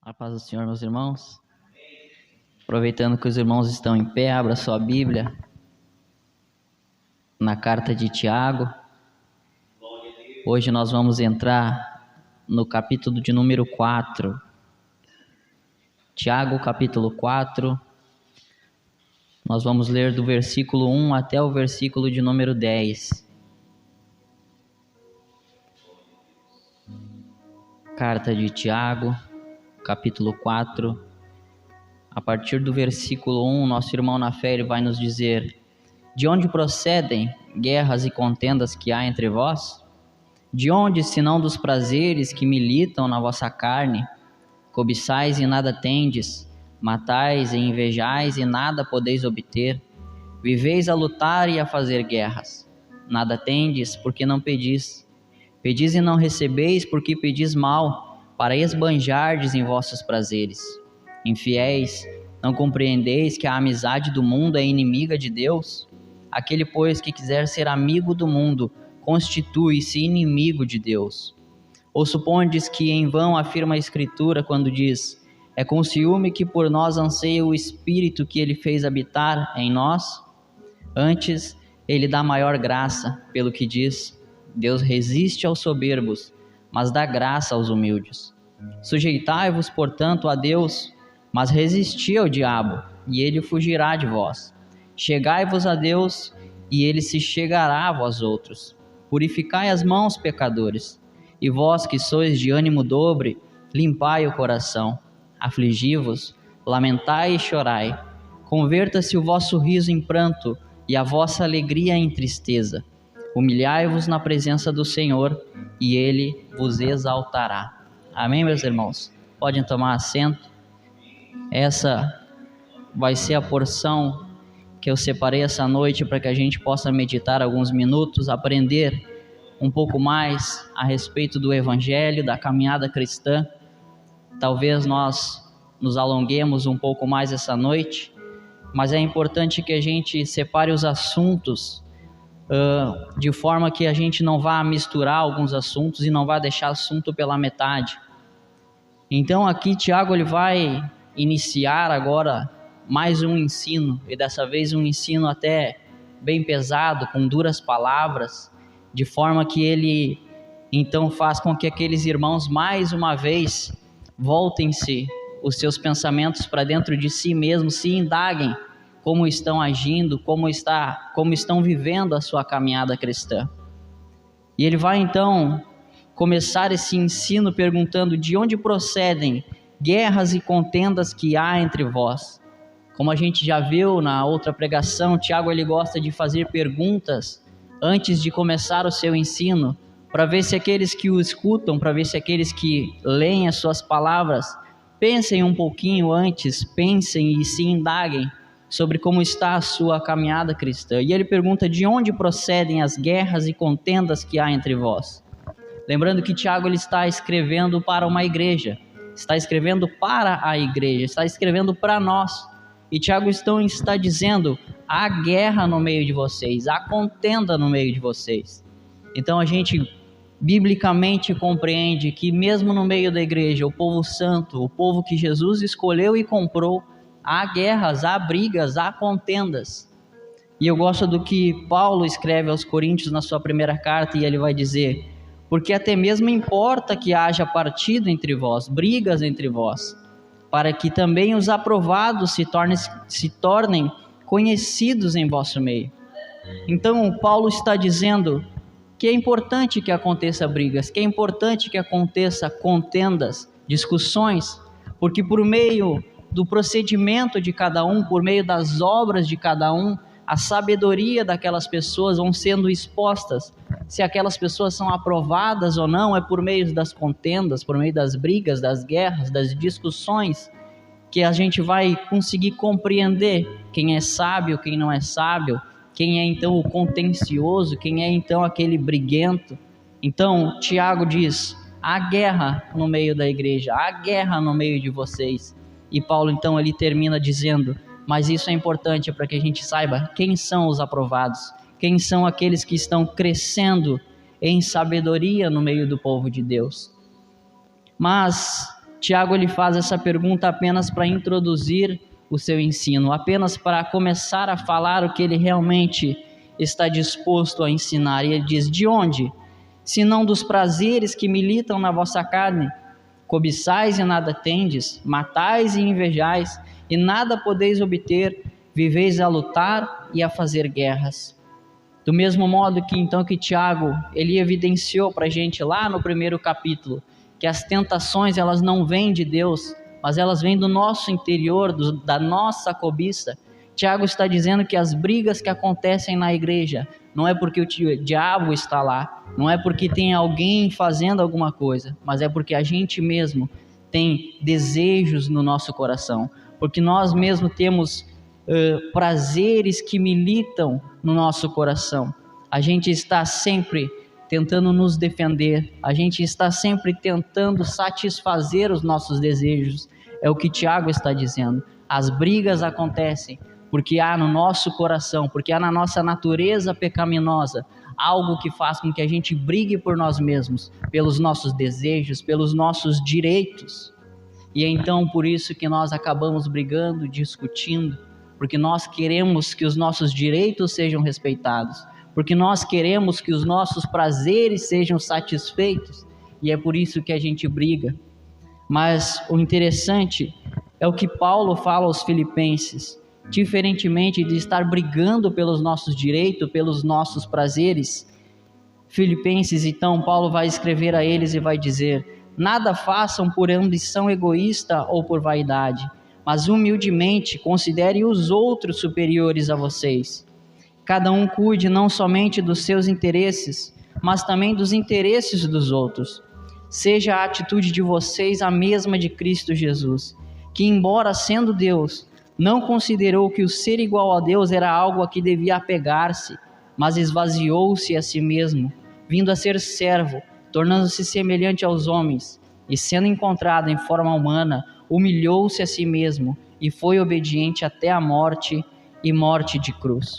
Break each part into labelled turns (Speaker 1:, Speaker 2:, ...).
Speaker 1: A paz do Senhor, meus irmãos. Aproveitando que os irmãos estão em pé, abra sua Bíblia na carta de Tiago. Hoje nós vamos entrar no capítulo de número 4. Tiago, capítulo 4. Nós vamos ler do versículo 1 até o versículo de número 10. Carta de Tiago, capítulo 4, a partir do versículo 1, nosso irmão na fé ele vai nos dizer: de onde procedem guerras e contendas que há entre vós? De onde, senão dos prazeres que militam na vossa carne? Cobiçais e nada tendes, matais e invejais e nada podeis obter. Viveis a lutar e a fazer guerras. Nada tendes, porque não pedis. Pedis e não recebeis, porque pedis mal, para esbanjardes em vossos prazeres. Infiéis, não compreendeis que a amizade do mundo é inimiga de Deus? Aquele, pois, que quiser ser amigo do mundo, constitui-se inimigo de Deus. Ou supondes que em vão afirma a Escritura quando diz: é com ciúme que por nós anseia o Espírito que ele fez habitar em nós? Antes, ele dá maior graça, pelo que diz: Deus resiste aos soberbos, mas dá graça aos humildes. Sujeitai-vos, portanto, a Deus, mas resisti ao diabo, e ele fugirá de vós. Chegai-vos a Deus, e ele se chegará a vós outros. Purificai as mãos, pecadores, e vós que sois de ânimo dobre, limpai o coração. Afligi-vos, lamentai e chorai. Converta-se o vosso riso em pranto, e a vossa alegria em tristeza. Humilhai-vos na presença do Senhor, e ele vos exaltará. Amém, meus irmãos? Podem tomar assento. Essa vai ser a porção que eu separei essa noite para que a gente possa meditar alguns minutos, aprender um pouco mais a respeito do Evangelho, da caminhada cristã. Talvez nós nos alonguemos um pouco mais essa noite, mas é importante que a gente separe os assuntos de forma que a gente não vá misturar alguns assuntos e não vá deixar assunto pela metade. Então aqui Tiago ele vai iniciar agora mais um ensino, e dessa vez um ensino até bem pesado, com duras palavras, de forma que ele então faz com que aqueles irmãos mais uma vez voltem-se os seus pensamentos para dentro de si mesmos, se indaguem como estão agindo, como estão vivendo a sua caminhada cristã. E ele vai então começar esse ensino perguntando: de onde procedem guerras e contendas que há entre vós? Como a gente já viu na outra pregação, Tiago ele gosta de fazer perguntas antes de começar o seu ensino, para ver se aqueles que o escutam, para ver se aqueles que leem as suas palavras, pensem um pouquinho antes, pensem e se indaguem sobre como está a sua caminhada cristã. E ele pergunta: de onde procedem as guerras e contendas que há entre vós? Lembrando que Tiago ele está escrevendo para uma igreja, está escrevendo para a igreja, está escrevendo para nós. E Tiago está dizendo: há guerra no meio de vocês, há contenda no meio de vocês. Então a gente biblicamente compreende que mesmo no meio da igreja, o povo santo, o povo que Jesus escolheu e comprou, há guerras, há brigas, há contendas. E eu gosto do que Paulo escreve aos Coríntios na sua primeira carta, e ele vai dizer: porque até mesmo importa que haja partido entre vós, brigas entre vós, para que também os aprovados se tornem conhecidos em vosso meio. Então Paulo está dizendo que é importante que aconteça brigas, que é importante que aconteça contendas, discussões, porque por meio do procedimento de cada um, por meio das obras de cada um, a sabedoria daquelas pessoas vão sendo expostas. Se aquelas pessoas são aprovadas ou não, é por meio das contendas, por meio das brigas, das guerras, das discussões, que a gente vai conseguir compreender quem é sábio, quem não é sábio, quem é então o contencioso, quem é então aquele briguento. Então Tiago diz: há guerra no meio da igreja, há guerra no meio de vocês. E Paulo então ele termina dizendo: mas isso é importante para que a gente saiba quem são os aprovados, quem são aqueles que estão crescendo em sabedoria no meio do povo de Deus. Mas Tiago ele faz essa pergunta apenas para introduzir o seu ensino, apenas para começar a falar o que ele realmente está disposto a ensinar. E ele diz: de onde? Senão dos prazeres que militam na vossa carne. Cobiçais e nada tendes, matais e invejais, e nada podeis obter, viveis a lutar e a fazer guerras. Do mesmo modo que Tiago, ele evidenciou para a gente lá no primeiro capítulo, que as tentações elas não vêm de Deus, mas elas vêm do nosso interior, da nossa cobiça. Tiago está dizendo que as brigas que acontecem na igreja, não é porque o diabo está lá, não é porque tem alguém fazendo alguma coisa, mas é porque a gente mesmo tem desejos no nosso coração, porque nós mesmos temos prazeres que militam no nosso coração. A gente está sempre tentando nos defender, a gente está sempre tentando satisfazer os nossos desejos. É o que Tiago está dizendo. As brigas acontecem porque há no nosso coração, porque há na nossa natureza pecaminosa algo que faz com que a gente brigue por nós mesmos, pelos nossos desejos, pelos nossos direitos. E é então por isso que nós acabamos brigando, discutindo, porque nós queremos que os nossos direitos sejam respeitados, porque nós queremos que os nossos prazeres sejam satisfeitos, e é por isso que a gente briga. Mas o interessante é o que Paulo fala aos filipenses: diferentemente de estar brigando pelos nossos direitos, pelos nossos prazeres, Filipenses, então, Paulo vai escrever a eles e vai dizer: nada façam por ambição egoísta ou por vaidade, mas humildemente considerem os outros superiores a vocês. Cada um cuide não somente dos seus interesses, mas também dos interesses dos outros. Seja a atitude de vocês a mesma de Cristo Jesus, que, embora sendo Deus, não considerou que o ser igual a Deus era algo a que devia apegar-se, mas esvaziou-se a si mesmo, vindo a ser servo, tornando-se semelhante aos homens, e sendo encontrado em forma humana, humilhou-se a si mesmo e foi obediente até a morte e morte de cruz.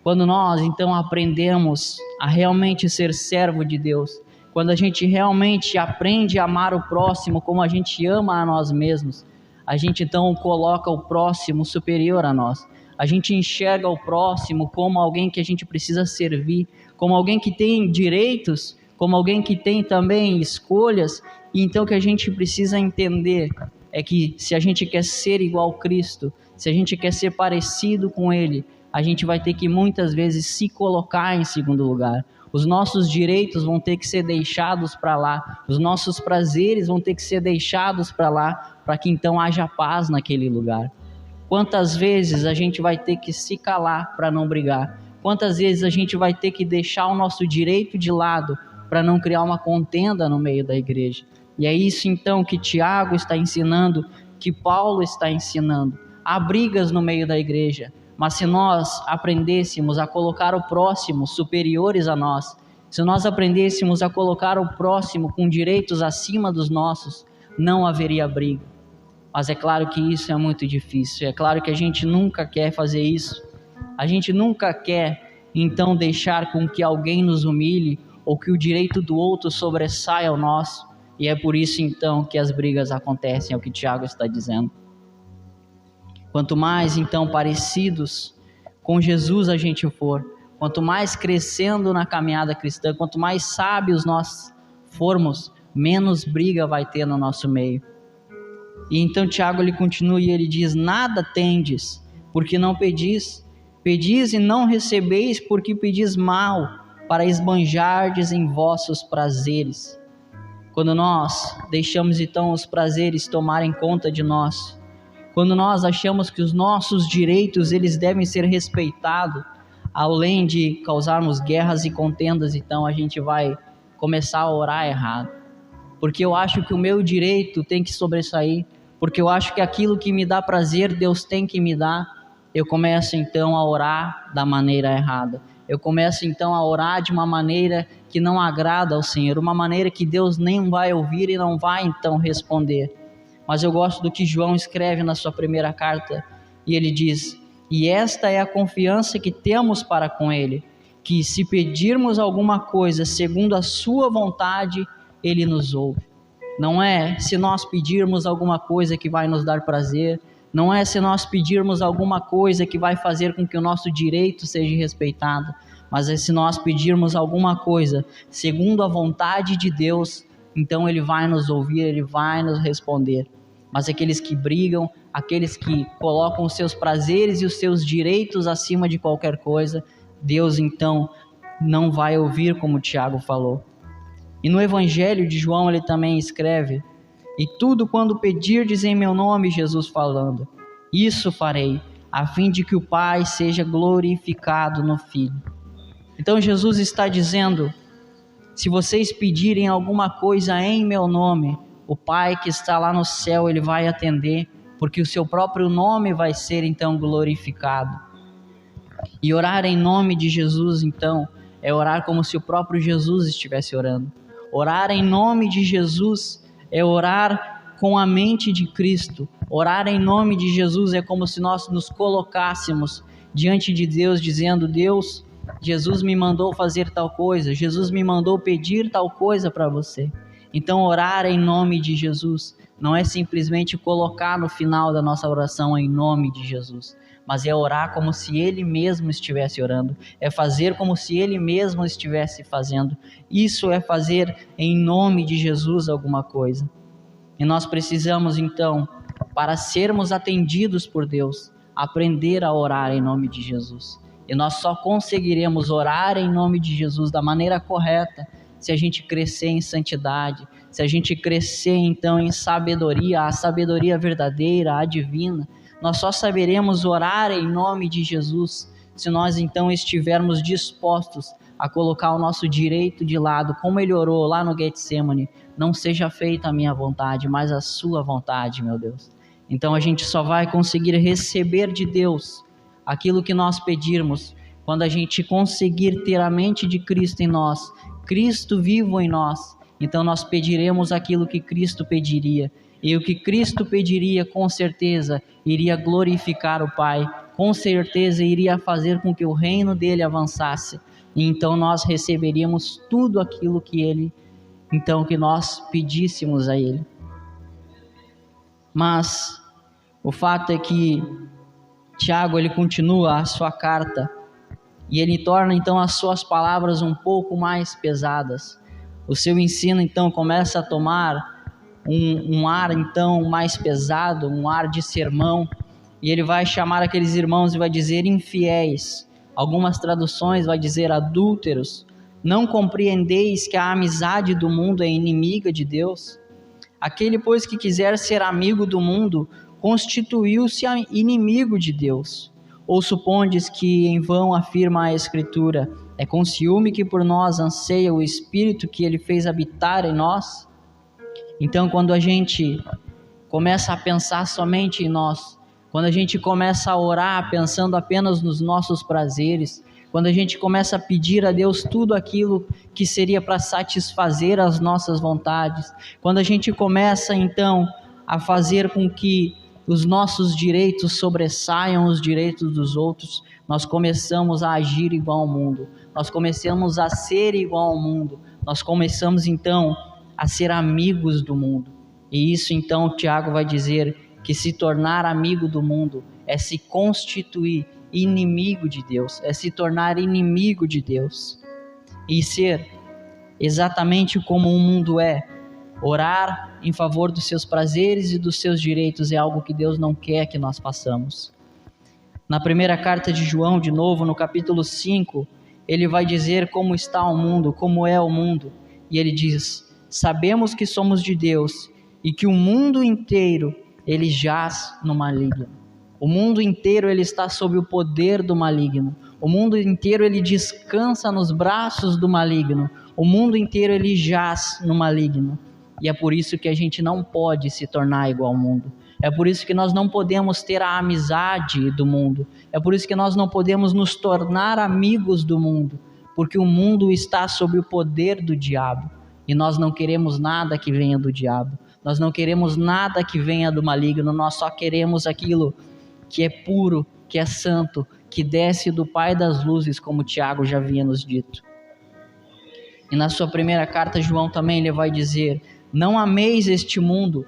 Speaker 1: Quando nós então aprendemos a realmente ser servo de Deus, quando a gente realmente aprende a amar o próximo como a gente ama a nós mesmos, a gente então coloca o próximo superior a nós. A gente enxerga o próximo como alguém que a gente precisa servir, como alguém que tem direitos, como alguém que tem também escolhas. E então o que a gente precisa entender é que se a gente quer ser igual a Cristo, se a gente quer ser parecido com Ele, a gente vai ter que muitas vezes se colocar em segundo lugar. Os nossos direitos vão ter que ser deixados para lá, os nossos prazeres vão ter que ser deixados para lá, para que então haja paz naquele lugar. Quantas vezes a gente vai ter que se calar para não brigar? Quantas vezes a gente vai ter que deixar o nosso direito de lado para não criar uma contenda no meio da igreja? E é isso então que Tiago está ensinando, que Paulo está ensinando. Há brigas no meio da igreja, mas se nós aprendêssemos a colocar o próximo superiores a nós, se nós aprendêssemos a colocar o próximo com direitos acima dos nossos, não haveria briga. Mas é claro que isso é muito difícil, é claro que a gente nunca quer fazer isso, a gente nunca quer então deixar com que alguém nos humilhe ou que o direito do outro sobressaia ao nosso, e é por isso então que as brigas acontecem, é o que Tiago está dizendo. Quanto mais então parecidos com Jesus a gente for, quanto mais crescendo na caminhada cristã, quanto mais sábios nós formos, menos briga vai ter no nosso meio. E então Tiago ele continua e ele diz: nada tendes, porque não pedis, pedis e não recebeis, porque pedis mal, para esbanjardes em vossos prazeres. Quando nós deixamos então os prazeres tomarem conta de nós, quando nós achamos que os nossos direitos eles devem ser respeitados, além de causarmos guerras e contendas, então a gente vai começar a orar errado. Porque eu acho que o meu direito tem que sobressair, porque eu acho que aquilo que me dá prazer, Deus tem que me dar. Eu começo então a orar da maneira errada. Eu começo então a orar de uma maneira que não agrada ao Senhor, uma maneira que Deus nem vai ouvir e não vai então responder. Mas eu gosto do que João escreve na sua primeira carta, e ele diz: e esta é a confiança que temos para com Ele, que se pedirmos alguma coisa segundo a sua vontade, Ele nos ouve. não é se nós pedirmos alguma coisa que vai nos dar prazer, não é se nós pedirmos alguma coisa que vai fazer com que o nosso direito seja respeitado, mas é se nós pedirmos alguma coisa segundo a vontade de Deus, então Ele vai nos ouvir, Ele vai nos responder. Mas aqueles que brigam, aqueles que colocam os seus prazeres e os seus direitos acima de qualquer coisa, Deus então não vai ouvir, como Tiago falou. E no Evangelho de João ele também escreve: e tudo quando pedirdes em meu nome, Jesus falando, isso farei, a fim de que o Pai seja glorificado no Filho. Então Jesus está dizendo: se vocês pedirem alguma coisa em meu nome, o Pai que está lá no céu, Ele vai atender, porque o seu próprio nome vai ser então glorificado. E orar em nome de Jesus, então, é orar como se o próprio Jesus estivesse orando. Orar em nome de Jesus é orar com a mente de Cristo. Orar em nome de Jesus é como se nós nos colocássemos diante de Deus, dizendo: Deus, Jesus me mandou fazer tal coisa, Jesus me mandou pedir tal coisa para você. Então orar em nome de Jesus não é simplesmente colocar no final da nossa oração em nome de Jesus, mas é orar como se Ele mesmo estivesse orando, é fazer como se Ele mesmo estivesse fazendo. Isso é fazer em nome de Jesus alguma coisa. E nós precisamos então, para sermos atendidos por Deus, aprender a orar em nome de Jesus. E nós só conseguiremos orar em nome de Jesus da maneira correta se a gente crescer em santidade, se a gente crescer então em sabedoria, a sabedoria verdadeira, a divina. Nós só saberemos orar em nome de Jesus se nós então estivermos dispostos a colocar o nosso direito de lado, como Ele orou lá no Getsemane: não seja feita a minha vontade, mas a sua vontade, meu Deus. Então a gente só vai conseguir receber de Deus aquilo que nós pedirmos quando a gente conseguir ter a mente de Cristo em nós, Cristo vivo em nós. Então nós pediremos aquilo que Cristo pediria, e o que Cristo pediria com certeza iria glorificar o Pai, com certeza iria fazer com que o reino dele avançasse, e então nós receberíamos tudo aquilo que ele, então que nós pedíssemos a ele. Mas o fato é que Tiago ele continua a sua carta e ele torna então as suas palavras um pouco mais pesadas. O seu ensino então começa a tomar um ar então mais pesado, um ar de sermão, e ele vai chamar aqueles irmãos e vai dizer infiéis. Algumas traduções vai dizer adúlteros. Não compreendeis que a amizade do mundo é inimiga de Deus? Aquele, pois, que quiser ser amigo do mundo, constituiu-se inimigo de Deus. Ou supondes que em vão afirma a Escritura: é com ciúme que por nós anseia o Espírito que Ele fez habitar em nós? Então, quando a gente começa a pensar somente em nós, quando a gente começa a orar pensando apenas nos nossos prazeres, quando a gente começa a pedir a Deus tudo aquilo que seria para satisfazer as nossas vontades, quando a gente começa então a fazer com que os nossos direitos sobressaiam os direitos dos outros, nós começamos a agir igual ao mundo, nós começamos a ser igual ao mundo, nós começamos então a ser amigos do mundo. E isso então Tiago vai dizer que se tornar amigo do mundo é se constituir inimigo de Deus, é se tornar inimigo de Deus e ser exatamente como o mundo é. Orar em favor dos seus prazeres e dos seus direitos é algo que Deus não quer que nós façamos. Na primeira carta de João, de novo, no capítulo 5, ele vai dizer como está o mundo, como é o mundo. E ele diz: sabemos que somos de Deus e que o mundo inteiro ele jaz no maligno. O mundo inteiro ele está sob o poder do maligno. O mundo inteiro ele descansa nos braços do maligno. O mundo inteiro ele jaz no maligno. E é por isso que a gente não pode se tornar igual ao mundo. É por isso que nós não podemos ter a amizade do mundo. É por isso que nós não podemos nos tornar amigos do mundo. Porque o mundo está sob o poder do diabo. E nós não queremos nada que venha do diabo. Nós não queremos nada que venha do maligno. Nós só queremos aquilo que é puro, que é santo, que desce do Pai das luzes, como Tiago já havia nos dito. E na sua primeira carta, João também ele vai dizer: Não ameis este mundo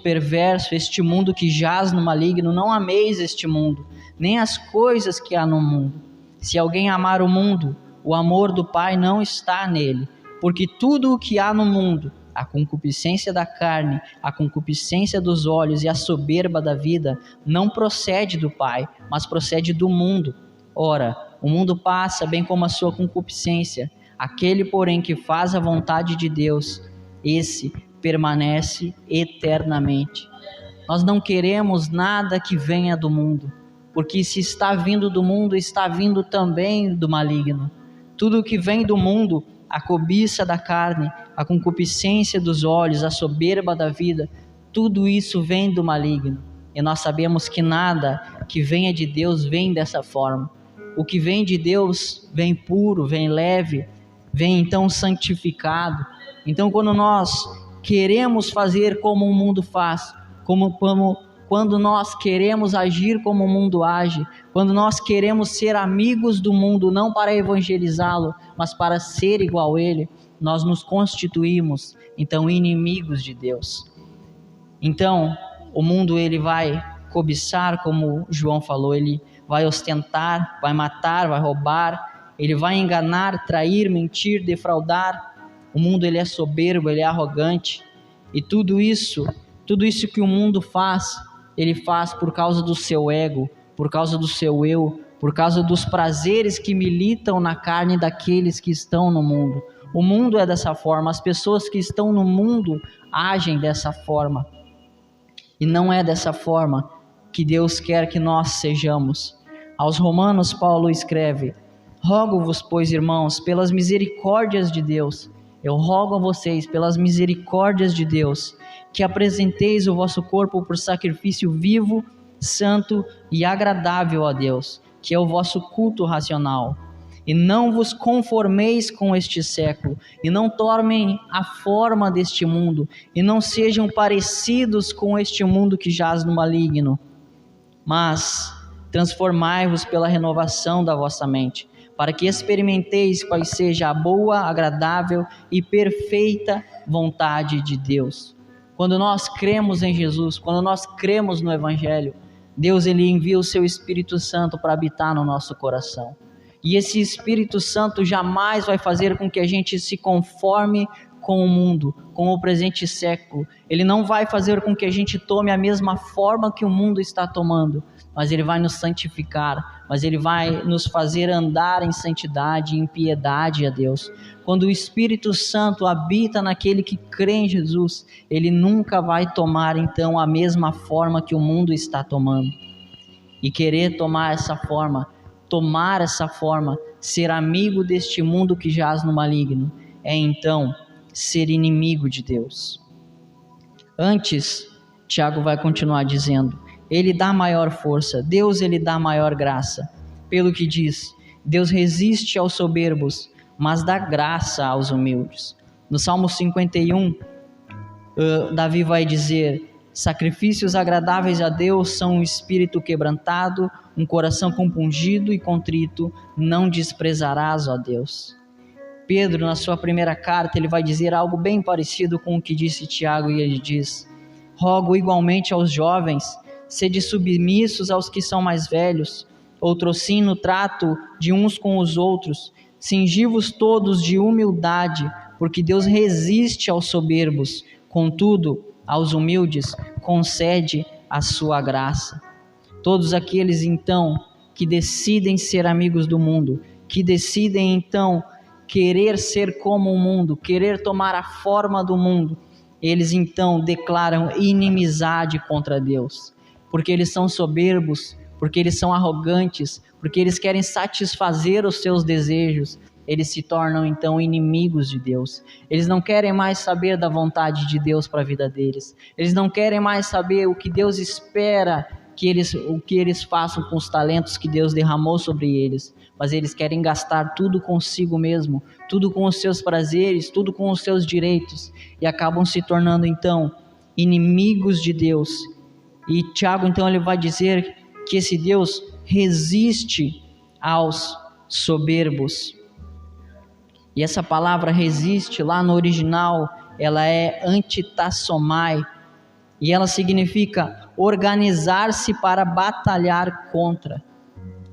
Speaker 1: perverso, este mundo que jaz no maligno. Não ameis este mundo, nem as coisas que há no mundo. Se alguém amar o mundo, o amor do Pai não está nele. Porque tudo o que há no mundo, a concupiscência da carne, a concupiscência dos olhos e a soberba da vida, não procede do Pai, mas procede do mundo. Ora, o mundo passa, bem como a sua concupiscência. Aquele, porém, que faz a vontade de Deus, esse permanece eternamente. Nós não queremos nada que venha do mundo, porque se está vindo do mundo, está vindo também do maligno. Tudo que vem do mundo, a cobiça da carne, a concupiscência dos olhos, a soberba da vida, tudo isso vem do maligno. E nós sabemos que nada que venha de Deus vem dessa forma. O que vem de Deus vem puro, vem leve, vem então santificado. Então, quando nós queremos fazer como o mundo faz, quando nós queremos agir como o mundo age, quando nós queremos ser amigos do mundo, não para evangelizá-lo, mas para ser igual a ele, nós nos constituímos, então, inimigos de Deus. Então, o mundo ele vai cobiçar, como João falou, ele vai ostentar, vai matar, vai roubar, ele vai enganar, trair, mentir, defraudar. O mundo ele é soberbo, ele é arrogante, e tudo isso que o mundo faz, ele faz por causa do seu ego, por causa do seu eu, por causa dos prazeres que militam na carne daqueles que estão no mundo. O mundo é dessa forma, as pessoas que estão no mundo agem dessa forma, e não é dessa forma que Deus quer que nós sejamos. Aos Romanos, Paulo escreve: rogo-vos, pois, irmãos, pelas misericórdias de Deus, eu rogo a vocês, pelas misericórdias de Deus, que apresenteis o vosso corpo por sacrifício vivo, santo e agradável a Deus, que é o vosso culto racional. E não vos conformeis com este século, e não tomem a forma deste mundo, e não sejam parecidos com este mundo que jaz no maligno, mas transformai-vos pela renovação da vossa mente, para que experimenteis qual seja a boa, agradável e perfeita vontade de Deus. Quando nós cremos em Jesus, quando nós cremos no Evangelho, Deus ele envia o seu Espírito Santo para habitar no nosso coração. E esse Espírito Santo jamais vai fazer com que a gente se conforme com o mundo, com o presente século. Ele não vai fazer com que a gente tome a mesma forma que o mundo está tomando, mas ele vai nos santificar, mas ele vai nos fazer andar em santidade, em piedade a Deus. Quando o Espírito Santo habita naquele que crê em Jesus, ele nunca vai tomar então a mesma forma que o mundo está tomando. E querer tomar essa forma, ser amigo deste mundo que jaz no maligno, é então ser inimigo de Deus. Antes, Tiago vai continuar dizendo, ele dá maior força, Deus ele dá maior graça. Pelo que diz, Deus resiste aos soberbos, mas dá graça aos humildes. No Salmo 51, Davi vai dizer, sacrifícios agradáveis a Deus são um espírito quebrantado, um coração compungido e contrito, não desprezarás, ó Deus. Pedro, na sua primeira carta, ele vai dizer algo bem parecido com o que disse Tiago, e ele diz, rogo igualmente aos jovens, sede submissos aos que são mais velhos, outrossim no trato de uns com os outros, cingi-vos todos de humildade, porque Deus resiste aos soberbos, contudo, aos humildes concede a sua graça. Todos aqueles então que decidem ser amigos do mundo, que decidem então querer ser como o mundo, querer tomar a forma do mundo, eles então declaram inimizade contra Deus, porque eles são soberbos, porque eles são arrogantes, porque eles querem satisfazer os seus desejos. Eles se tornam então inimigos de Deus. Eles não querem mais saber da vontade de Deus para a vida deles. Eles não querem mais saber o que Deus espera o que eles façam com os talentos que Deus derramou sobre eles, mas eles querem gastar tudo consigo mesmo, tudo com os seus prazeres, tudo com os seus direitos, e acabam se tornando então inimigos de Deus. E Tiago então ele vai dizer que esse Deus resiste aos soberbos. E essa palavra resiste lá no original ela é antitassomai, e ela significa organizar-se para batalhar contra.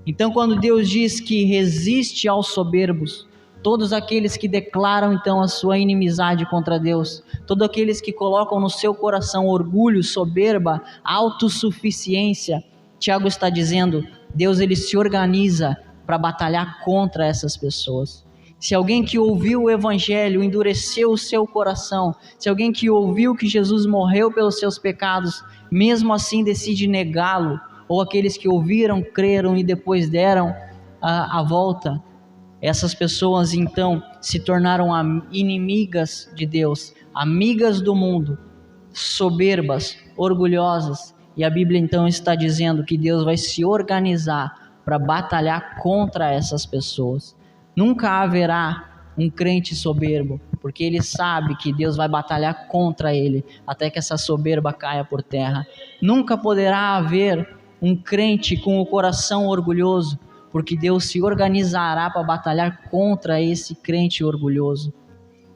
Speaker 1: Então, quando Deus diz que resiste aos soberbos, todos aqueles que declaram então a sua inimizade contra Deus, todos aqueles que colocam no seu coração orgulho, soberba, autossuficiência, Tiago está dizendo, Deus ele se organiza para batalhar contra essas pessoas. Se alguém que ouviu o evangelho endureceu o seu coração, se alguém que ouviu que Jesus morreu pelos seus pecados, mesmo assim decide negá-lo, ou aqueles que ouviram, creram e depois deram a volta, essas pessoas então se tornaram inimigas de Deus, amigas do mundo, soberbas, orgulhosas, e a Bíblia então está dizendo que Deus vai se organizar para batalhar contra essas pessoas. Nunca haverá um crente soberbo, porque ele sabe que Deus vai batalhar contra ele, até que essa soberba caia por terra. Nunca poderá haver um crente com o coração orgulhoso, porque Deus se organizará para batalhar contra esse crente orgulhoso.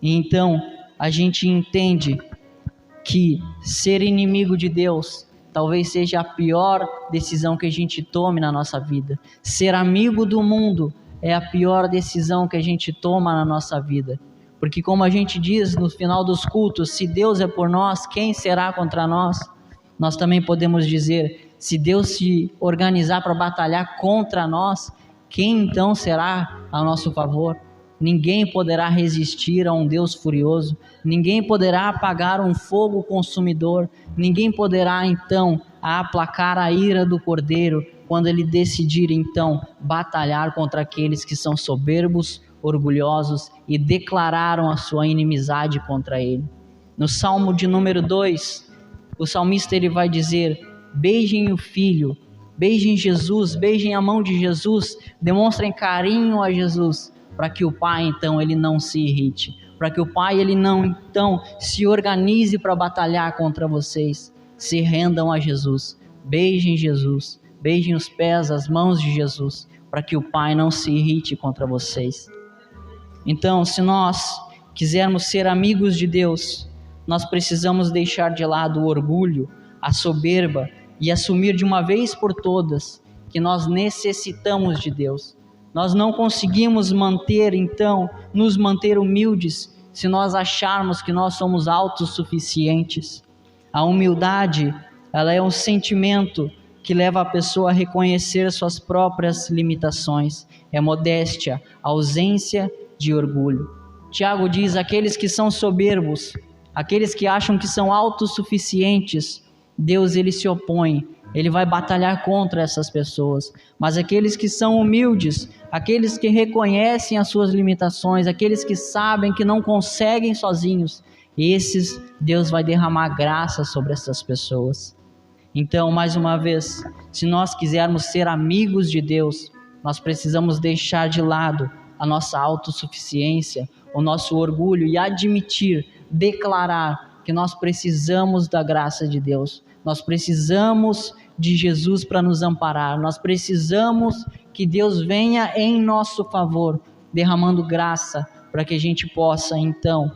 Speaker 1: E então a gente entende que ser inimigo de Deus talvez seja a pior decisão que a gente tome na nossa vida. Ser amigo do mundo é a pior decisão que a gente toma na nossa vida. Porque como a gente diz no final dos cultos, se Deus é por nós, quem será contra nós? Nós também podemos dizer, se Deus se organizar para batalhar contra nós, quem então será a nosso favor? Ninguém poderá resistir a um Deus furioso, ninguém poderá apagar um fogo consumidor, ninguém poderá então aplacar a ira do Cordeiro, quando ele decidir então batalhar contra aqueles que são soberbos, orgulhosos e declararam a sua inimizade contra ele. No Salmo de número 2, o salmista ele vai dizer, beijem o Filho, beijem Jesus, beijem a mão de Jesus, demonstrem carinho a Jesus, para que o Pai então ele não se irrite, para que o Pai ele não então se organize para batalhar contra vocês. Se rendam a Jesus, beijem Jesus, beijem os pés, as mãos de Jesus, para que o Pai não se irrite contra vocês. Então, se nós quisermos ser amigos de Deus, nós precisamos deixar de lado o orgulho, a soberba e assumir de uma vez por todas que nós necessitamos de Deus. Nós não conseguimos nos manter humildes se nós acharmos que nós somos autossuficientes. A humildade, ela é um sentimento que leva a pessoa a reconhecer suas próprias limitações. É modéstia, ausência de orgulho. Tiago diz, aqueles que são soberbos, aqueles que acham que são autossuficientes, Deus ele se opõe, ele vai batalhar contra essas pessoas. Mas aqueles que são humildes, aqueles que reconhecem as suas limitações, aqueles que sabem que não conseguem sozinhos, esses Deus vai derramar graça sobre essas pessoas. Então, mais uma vez, se nós quisermos ser amigos de Deus, nós precisamos deixar de lado a nossa autossuficiência, o nosso orgulho e admitir, declarar que nós precisamos da graça de Deus. Nós precisamos de Jesus para nos amparar. Nós precisamos que Deus venha em nosso favor, derramando graça para que a gente possa, então,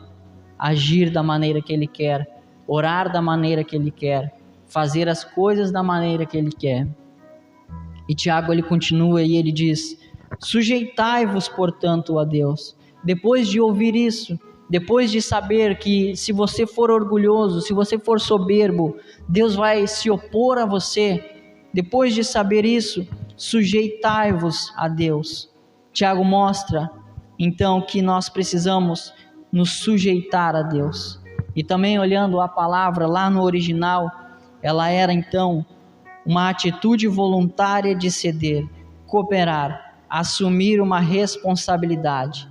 Speaker 1: agir da maneira que Ele quer, orar da maneira que Ele quer, fazer as coisas da maneira que Ele quer. E Tiago, ele continua e ele diz, sujeitai-vos, portanto, a Deus. Depois de ouvir isso, depois de saber que se você for orgulhoso, se você for soberbo, Deus vai se opor a você, depois de saber isso, sujeitai-vos a Deus. Tiago mostra, então, que nós precisamos nos sujeitar a Deus. E também olhando a palavra lá no original, ela era então uma atitude voluntária de ceder, cooperar, assumir uma responsabilidade.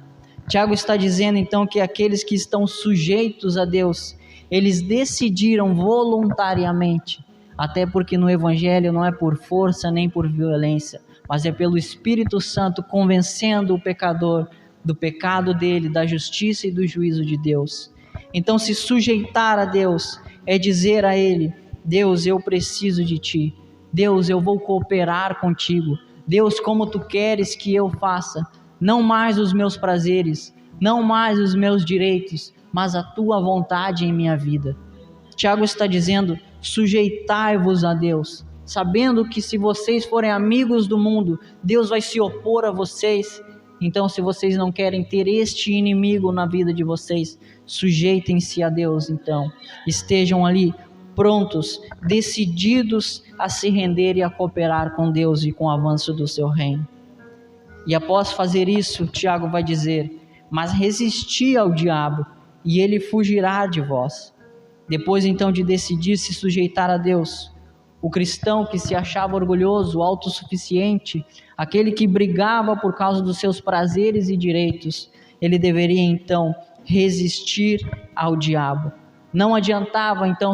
Speaker 1: Tiago está dizendo então que aqueles que estão sujeitos a Deus, eles decidiram voluntariamente, até porque no Evangelho não é por força nem por violência, mas é pelo Espírito Santo convencendo o pecador do pecado dele, da justiça e do juízo de Deus. Então, se sujeitar a Deus é dizer a Ele, Deus, eu preciso de Ti, Deus, eu vou cooperar contigo, Deus, como Tu queres que eu faça, não mais os meus prazeres, não mais os meus direitos, mas a tua vontade em minha vida. Tiago está dizendo: sujeitai-vos a Deus, sabendo que se vocês forem amigos do mundo, Deus vai se opor a vocês. Então, se vocês não querem ter este inimigo na vida de vocês, sujeitem-se a Deus. Então, estejam ali prontos, decididos a se render e a cooperar com Deus e com o avanço do seu reino. E após fazer isso, Tiago vai dizer: mas resisti ao diabo e ele fugirá de vós. Depois então de decidir se sujeitar a Deus, o cristão que se achava orgulhoso, autossuficiente, aquele que brigava por causa dos seus prazeres e direitos, ele deveria então resistir ao diabo. Não adiantava então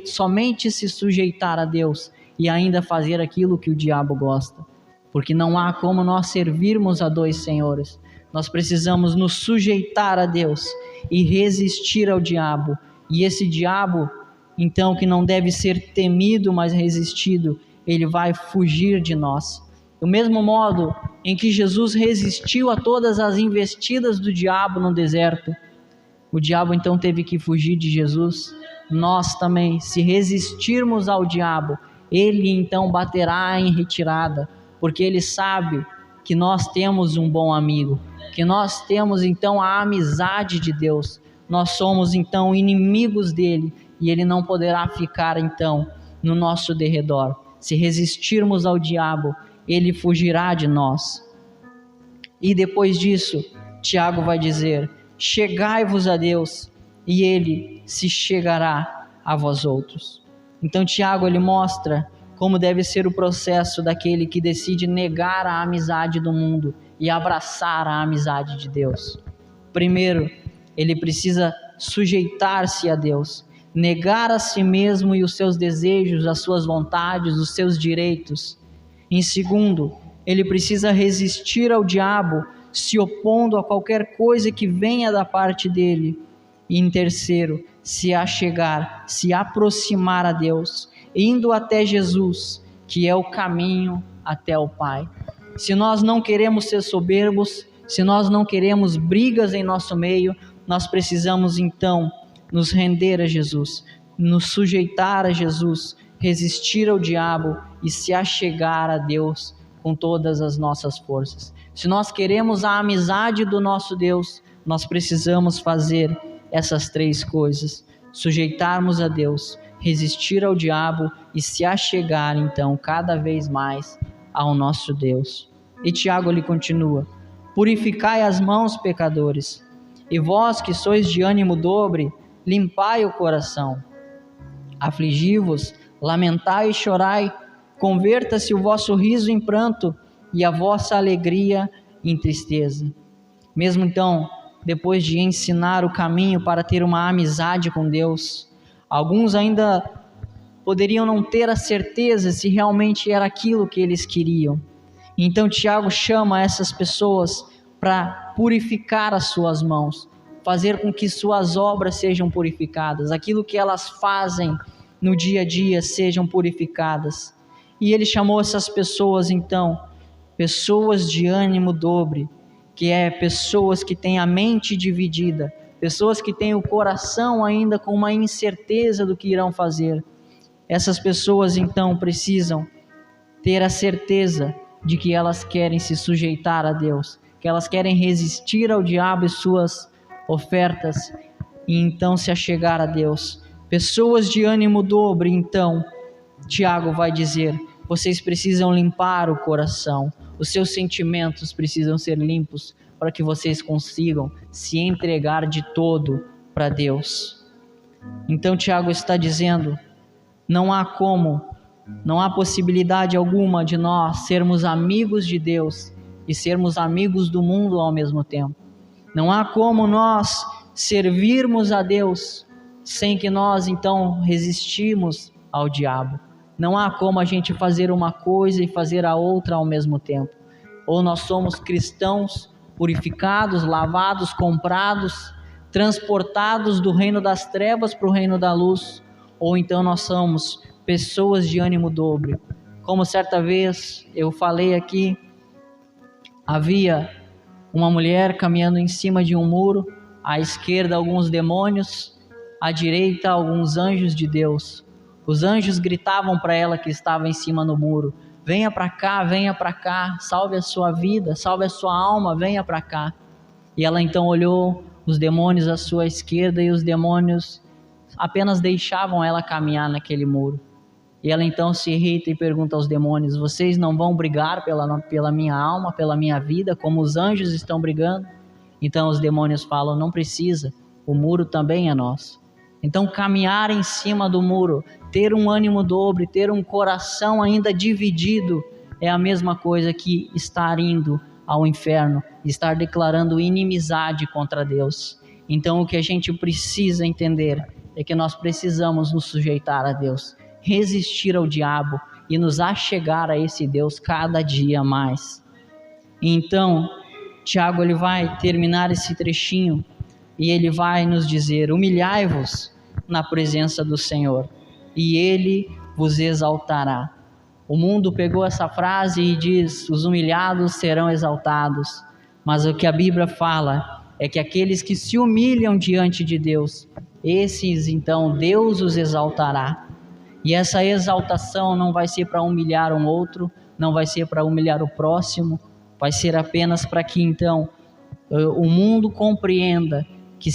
Speaker 1: somente se sujeitar a Deus e ainda fazer aquilo que o diabo gosta, porque não há como nós servirmos a dois senhores. Nós precisamos nos sujeitar a Deus e resistir ao diabo. E esse diabo, então, que não deve ser temido, mas resistido, ele vai fugir de nós. Do mesmo modo em que Jesus resistiu a todas as investidas do diabo no deserto, o diabo então teve que fugir de Jesus. Nós também, se resistirmos ao diabo, ele então baterá em retirada, porque ele sabe que nós temos um bom amigo, que nós temos então a amizade de Deus. Nós somos então inimigos dele e ele não poderá ficar então no nosso derredor. Se resistirmos ao diabo, ele fugirá de nós. E depois disso, Tiago vai dizer: chegai-vos a Deus e ele se chegará a vós outros. Então Tiago ele mostra como deve ser o processo daquele que decide negar a amizade do mundo e abraçar a amizade de Deus. Primeiro, ele precisa sujeitar-se a Deus, negar a si mesmo e os seus desejos, as suas vontades, os seus direitos. Em segundo, ele precisa resistir ao diabo, se opondo a qualquer coisa que venha da parte dele. E em terceiro, se achegar, se aproximar a Deus, indo até Jesus, que é o caminho até o Pai. Se nós não queremos ser soberbos, se nós não queremos brigas em nosso meio, nós precisamos então nos render a Jesus, nos sujeitar a Jesus, resistir ao diabo e se achegar a Deus com todas as nossas forças. Se nós queremos a amizade do nosso Deus, nós precisamos fazer essas três coisas: sujeitarmos a Deus, resistir ao diabo e se achegar então cada vez mais ao nosso Deus. E Tiago lhe continua: purificai as mãos, pecadores, e vós que sois de ânimo dobre, limpai o coração. Afligi-vos, lamentai e chorai, converta-se o vosso riso em pranto e a vossa alegria em tristeza. Mesmo então, depois de ensinar o caminho para ter uma amizade com Deus, alguns ainda poderiam não ter a certeza se realmente era aquilo que eles queriam. Então Tiago chama essas pessoas para purificar as suas mãos, fazer com que suas obras sejam purificadas, aquilo que elas fazem no dia a dia sejam purificadas. E ele chamou essas pessoas então, pessoas de ânimo dobre, que é pessoas que têm a mente dividida, pessoas que têm o coração ainda com uma incerteza do que irão fazer. Essas pessoas então precisam ter a certeza de que elas querem se sujeitar a Deus, que elas querem resistir ao diabo e suas ofertas, e então se achegar a Deus. Pessoas de ânimo dobre, então, Tiago vai dizer: vocês precisam limpar o coração, os seus sentimentos precisam ser limpos para que vocês consigam se entregar de todo para Deus. Então Tiago está dizendo: não há possibilidade alguma de nós sermos amigos de Deus e sermos amigos do mundo ao mesmo tempo. Não há como nós servirmos a Deus sem que nós então resistimos ao diabo. Não há como a gente fazer uma coisa e fazer a outra ao mesmo tempo. Ou nós somos cristãos purificados, lavados, comprados, transportados do reino das trevas para o reino da luz, ou então nós somos pessoas de ânimo dobre. Como certa vez eu falei aqui, havia uma mulher caminhando em cima de um muro à esquerda alguns demônios, à direita alguns anjos de Deus. Os anjos gritavam para ela que estava em cima no muro: venha para cá, salve a sua vida, salve a sua alma, venha para cá. E ela então olhou os demônios à sua esquerda e os demônios apenas deixavam ela caminhar naquele muro. E ela então se irrita e pergunta aos demônios: vocês não vão brigar pela minha alma, pela minha vida, como os anjos estão brigando? Então os demônios falam: não precisa, o muro também é nosso. Então caminhar em cima do muro, ter um ânimo dobre, ter um coração ainda dividido, é a mesma coisa que estar indo ao inferno, estar declarando inimizade contra Deus. Então o que a gente precisa entender é que nós precisamos nos sujeitar a Deus, resistir ao diabo e nos achegar a esse Deus cada dia mais. Então Tiago ele vai terminar esse trechinho e ele vai nos dizer: humilhai-vos na presença do Senhor e Ele vos exaltará. O mundo pegou essa frase e diz: os humilhados serão exaltados. Mas o que a Bíblia fala é que aqueles que se humilham diante de Deus, esses então Deus os exaltará. E essa exaltação não vai ser para humilhar um outro, não vai ser para humilhar o próximo, vai ser apenas para que então o mundo compreenda que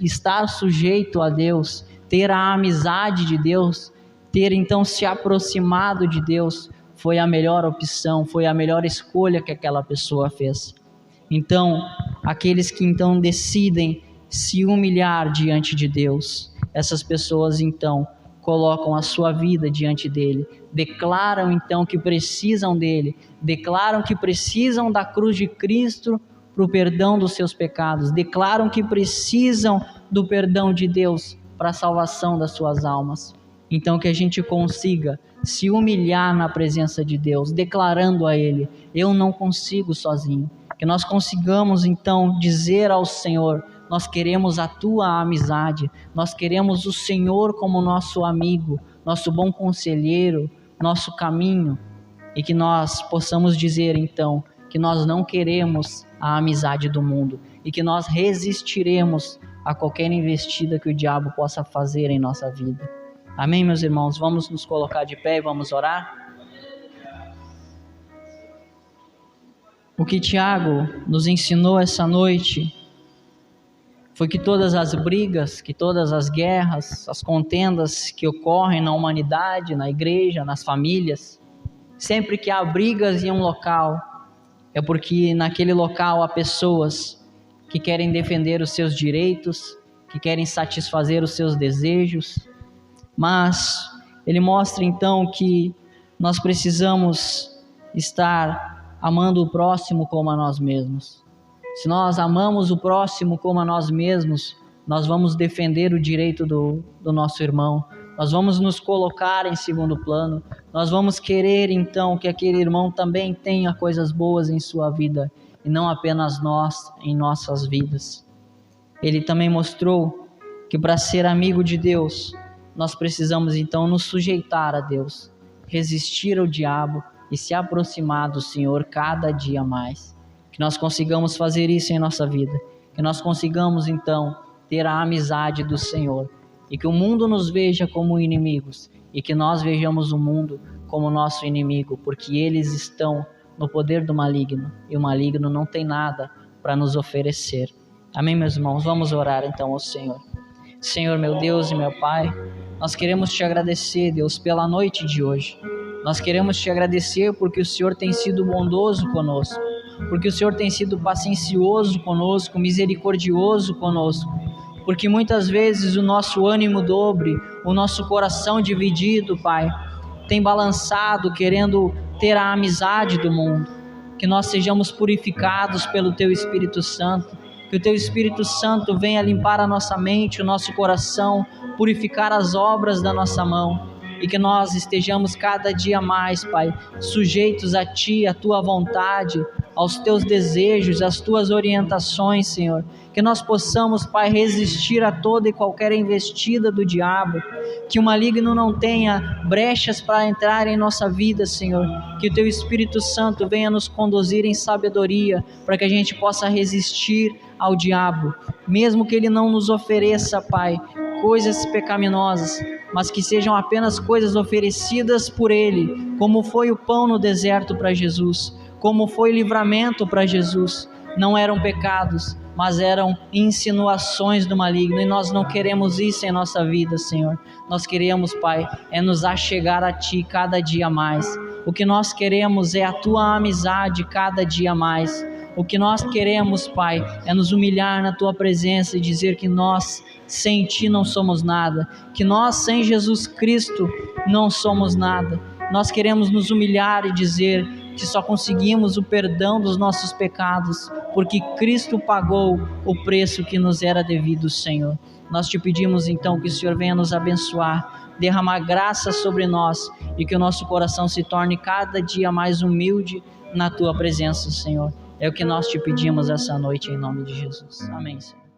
Speaker 1: estar sujeito a Deus, ter a amizade de Deus, ter então se aproximado de Deus, foi a melhor opção, foi a melhor escolha que aquela pessoa fez. Então, aqueles que então decidem se humilhar diante de Deus, essas pessoas então colocam a sua vida diante dele, declaram então que precisam dele, declaram que precisam da cruz de Cristo para o perdão dos seus pecados, declaram que precisam do perdão de Deus para a salvação das suas almas. Então que a gente consiga se humilhar na presença de Deus, declarando a Ele: eu não consigo sozinho. Que nós consigamos então dizer ao Senhor: nós queremos a Tua amizade, nós queremos o Senhor como nosso amigo, nosso bom conselheiro, nosso caminho. E que nós possamos dizer então que nós não queremos a amizade do mundo e que nós resistiremos a qualquer investida que o diabo possa fazer em nossa vida. Amém, meus irmãos? Vamos nos colocar de pé e vamos orar? O que Tiago nos ensinou essa noite foi que todas as brigas, que todas as guerras, as contendas que ocorrem na humanidade, na igreja, nas famílias, sempre que há brigas em um local, é porque naquele local há pessoas que querem defender os seus direitos, que querem satisfazer os seus desejos. Mas ele mostra então que nós precisamos estar amando o próximo como a nós mesmos. Se nós amamos o próximo como a nós mesmos, nós vamos defender o direito do nosso irmão, nós vamos nos colocar em segundo plano, nós vamos querer então que aquele irmão também tenha coisas boas em sua vida, e não apenas nós em nossas vidas. Ele também mostrou que para ser amigo de Deus, nós precisamos então nos sujeitar a Deus, resistir ao diabo e se aproximar do Senhor cada dia mais. Que nós consigamos fazer isso em nossa vida, que nós consigamos então ter a amizade do Senhor, e que o mundo nos veja como inimigos, e que nós vejamos o mundo como nosso inimigo, porque eles estão no poder do maligno, e o maligno não tem nada para nos oferecer. Amém, meus irmãos? Vamos orar então ao Senhor. Senhor, meu Deus e meu Pai, nós queremos Te agradecer, Deus, pela noite de hoje. Nós queremos Te agradecer porque o Senhor tem sido bondoso conosco, porque o Senhor tem sido paciencioso conosco, misericordioso conosco, porque muitas vezes o nosso ânimo dobre, o nosso coração dividido, Pai, tem balançado querendo ter a amizade do mundo. Que nós sejamos purificados pelo Teu Espírito Santo, que o Teu Espírito Santo venha limpar a nossa mente, o nosso coração, purificar as obras da nossa mão, e que nós estejamos cada dia mais, Pai, sujeitos a Ti, a Tua vontade, aos teus desejos, às tuas orientações, Senhor. Que nós possamos, Pai, resistir a toda e qualquer investida do diabo, que o maligno não tenha brechas para entrar em nossa vida, Senhor. Que o teu Espírito Santo venha nos conduzir em sabedoria, para que a gente possa resistir ao diabo, mesmo que ele não nos ofereça, Pai, coisas pecaminosas, mas que sejam apenas coisas oferecidas por ele, como foi o pão no deserto para Jesus, como foi o livramento para Jesus. Não eram pecados, mas eram insinuações do maligno, e nós não queremos isso em nossa vida, Senhor. Nós queremos, Pai, é nos achegar a Ti cada dia mais. O que nós queremos é a Tua amizade cada dia mais. O que nós queremos, Pai, é nos humilhar na Tua presença e dizer que nós sem Ti não somos nada, que nós sem Jesus Cristo não somos nada. Nós queremos nos humilhar e dizer que só conseguimos o perdão dos nossos pecados, porque Cristo pagou o preço que nos era devido, Senhor. Nós Te pedimos então que o Senhor venha nos abençoar, derramar graça sobre nós e que o nosso coração se torne cada dia mais humilde na Tua presença, Senhor. É o que nós Te pedimos essa noite em nome de Jesus. Amém, Senhor.